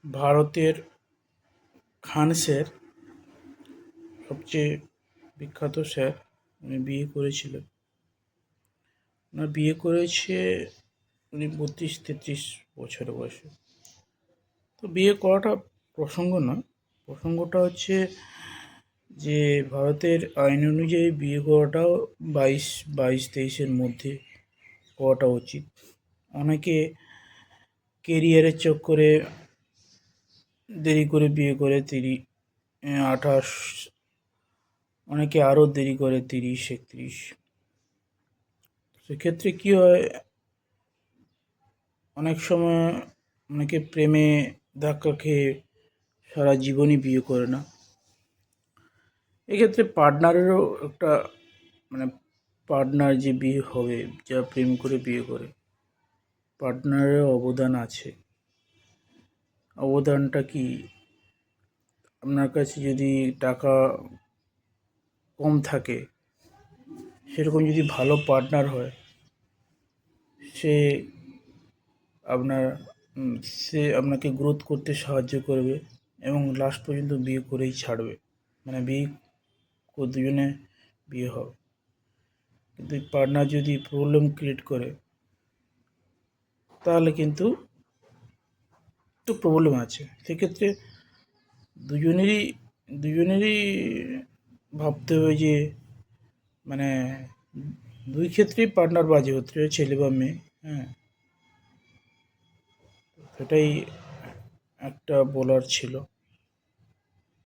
ভারতের খান স্যার সবচেয়ে বিখ্যাত স্যার। উনি বিয়ে করেছিলেন। ওনার বিয়ে করেছে উনি 32-33 বছর বয়সে। তো বিয়ে করাটা প্রসঙ্গ নয়, প্রসঙ্গটা হচ্ছে যে ভারতের আইন অনুযায়ী বিয়ে করাটাও 22-23-23-এর মধ্যে করাটা উচিত। অনেকে কেরিয়ারের চক্করে দেরি করে বিয়ে করে 28, অনেকে আরও দেরি করে 30-31। সেক্ষেত্রে কী হয়, অনেক সময় অনেকে প্রেমে ধাক্কা খেয়ে সারা জীবনই বিয়ে করে না। এক্ষেত্রে পার্টনারেরও একটা মানে পার্টনার যে বিয়ে হবে, যা প্রেম করে বিয়ে করে, পার্টনারেরও অবদান আছে। অবদানটা কি, আপনার কাছে যদি টাকা কম থাকে, সেরকম যদি ভালো পার্টনার হয়, সে আপনার সে আপনাকে গ্রোথ করতে সাহায্য করবে এবং লাস্ট পর্যন্ত বিয়ে করেই ছাড়বে, মানে দুজনে বিয়ে হবে। কিন্তু পার্টনার যদি প্রবলেম ক্রিয়েট করে, তাহলে কিন্তু একটু প্রবলেম আছে। সেক্ষেত্রে দুজনেরই দুজনেরই ভাবতে হবে যে মানে দুই ক্ষেত্রেই পার্টনার বাজে হতে হবে, ছেলে বা মেয়ে। হ্যাঁ, সেটাই একটা বলার ছিল।